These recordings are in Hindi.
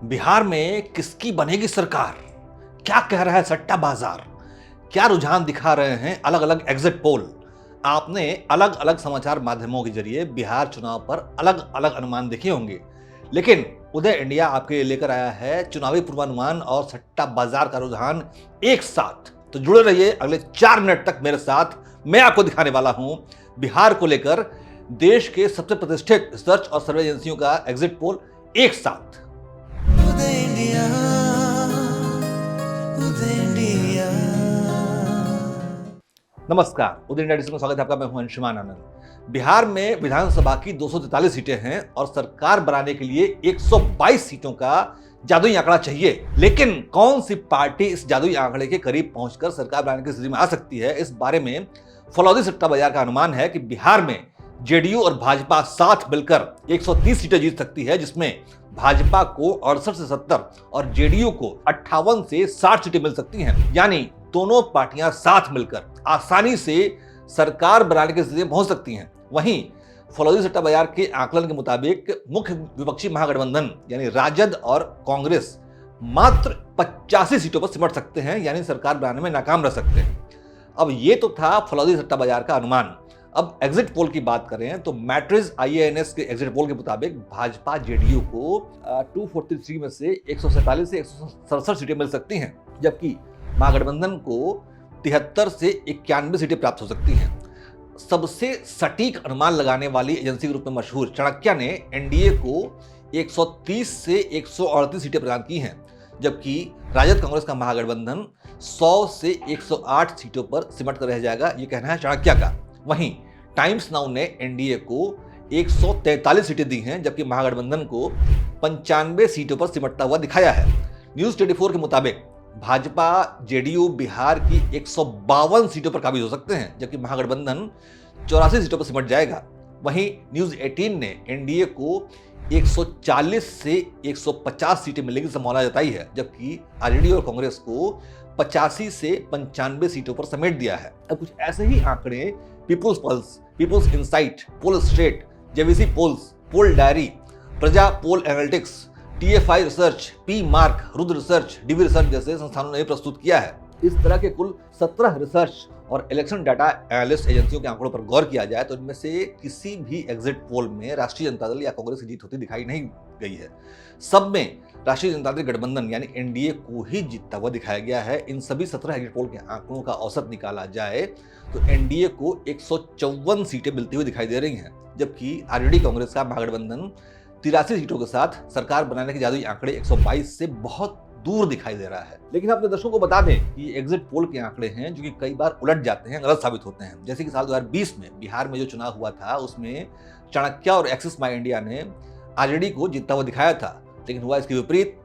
बिहार में किसकी बनेगी सरकार? क्या कह रहा है सट्टा बाजार? क्या रुझान दिखा रहे हैं अलग अलग एग्जिट पोल? आपने अलग अलग समाचार माध्यमों के जरिए बिहार चुनाव पर अलग अलग अनुमान देखे होंगे, लेकिन उदय इंडिया आपके लिए लेकर आया है चुनावी पूर्वानुमान और सट्टा बाजार का रुझान एक साथ। तो जुड़े रहिए अगले 4 मिनट तक मेरे साथ। मैं आपको दिखाने वाला हूं बिहार को लेकर देश के सबसे प्रतिष्ठित रिसर्च और सर्वे एजेंसियों का एग्जिट पोल एक साथ। नमस्कार, उदय इंडिया में स्वागत है आपका। मैं हूं अंशुमान आनंद। बिहार में विधानसभा की 243 सीटें हैं और सरकार बनाने के लिए 122 सीटों का जादुई आंकड़ा चाहिए। लेकिन कौन सी पार्टी इस जादुई आंकड़े के करीब पहुंचकर सरकार बनाने की स्थिति में आ सकती है, इस बारे में फौलादी सट्टा बाजार का अनुमान है कि बिहार में जेडीयू और भाजपा साथ मिलकर 130 सीटें जीत सकती है, जिसमें भाजपा को 68 से 70 और जेडीयू को 58 से 60 सीटें मिल सकती हैं। यानी दोनों पार्टियां साथ मिलकर आसानी से सरकार बनाने की स्थिति में पहुंच सकती हैं। वहीं फौलादी सट्टा बाजार के आकलन के मुताबिक मुख्य विपक्षी महागठबंधन यानी राजद और कांग्रेस मात्र 85 सीटों पर सिमट सकते हैं, यानी सरकार बनाने में नाकाम रह सकते हैं। अब ये तो था फौलादी सट्टा बाजार का अनुमान। अब एग्जिट पोल की बात करें तो मैट्रिज IANS के एग्जिट पोल के मुताबिक भाजपा जेडीयू को 243 में से 147 से 167 सीटें मिल सकती हैं, जबकि महागठबंधन को 73 से 91 सीटें प्राप्त हो सकती हैं। सबसे सटीक अनुमान लगाने वाली एजेंसी के रूप में मशहूर चाणक्य ने एनडीए को 130 से 138 सीटें प्रदान की हैं, जबकि राजद कांग्रेस का महागठबंधन 100 से 108 सीटों पर सिमट कर रह जाएगा, ये कहना है चाणक्य का। वहीं टाइम्स नाउ ने एनडीए को 143 सीटें दी हैं, जबकि महागठबंधन को 95 सीटों पर सिमटता हुआ दिखाया है। न्यूज 24 के मुताबिक भाजपा जेडीयू बिहार की 152 सीटों पर काबिज हो सकते हैं, जबकि महागठबंधन 84 सीटों पर सिमट जाएगा। वहीं न्यूज 18 ने एनडीए को 140 से 150 सीटें मिलने की संभावना जताई है, जबकि आरजेडी और कांग्रेस को 85 से 95 सीटों पर समेट दिया है। अब कुछ ऐसे ही आंकड़े People's Pulse, People's Insight, Poll Strat, JVC Polls, Poll Diary, Praja Poll Analytics, TFI research, P MARQ, Rudra research, DV research जैसे संस्थानों ने प्रस्तुत किया है। इस तरह के कुल 17 रिसर्च और इलेक्शन डाटा एनालिस्ट एजेंसियों के आंकड़ों पर गौर किया जाए तो इनमें से किसी भी एग्जिट पोल में राष्ट्रीय जनता दल या कांग्रेस की जीत होती दिखाई नहीं गई है। सब में राष्ट्रीय जनतांत्रिक गठबंधन यानी एनडीए को ही जीतता हुआ दिखाया गया है। इन सभी 17 एग्जिट पोल के आंकड़ों का औसत निकाला जाए तो एनडीए को 154 सीटें मिलती हुई दिखाई दे रही हैं, जबकि आरजेडी कांग्रेस का महागठबंधन 83 सीटों के साथ सरकार बनाने के जादुई आंकड़े 122 से बहुत दूर दिखाई दे रहा है। लेकिन अपने दर्शकों को बता दें कि एग्जिट पोल के आंकड़े हैं जो कि कई बार उलट जाते हैं, गलत साबित होते हैं। जैसे कि साल 2020 में बिहार में जो चुनाव हुआ था उसमें चाणक्य और एक्सिस माई इंडिया ने आरजेडी को जीतता हुआ दिखाया था, लेकिन हुआ इसके विपरीत।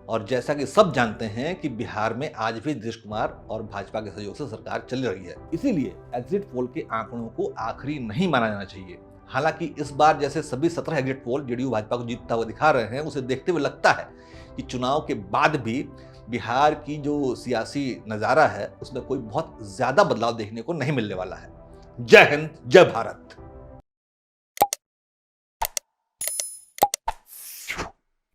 और जैसा कि सब जानते हैं कि बिहार में आज भी नीतीश कुमार और भाजपा के सहयोग से सरकार चल रही है। इसीलिए एग्जिट पोल के आंकड़ों को आखिरी नहीं माना जाना चाहिए। हालांकि इस बार जैसे सभी 17 एग्जिट पोल जेडीयू भाजपा को जीतता हुआ दिखा रहे हैं, उसे देखते हुए लगता है कि चुनाव के बाद भी बिहार की जो सियासी नज़ारा है उसमें कोई बहुत ज्यादा बदलाव देखने को नहीं मिलने वाला है। जय हिंद, जय भारत।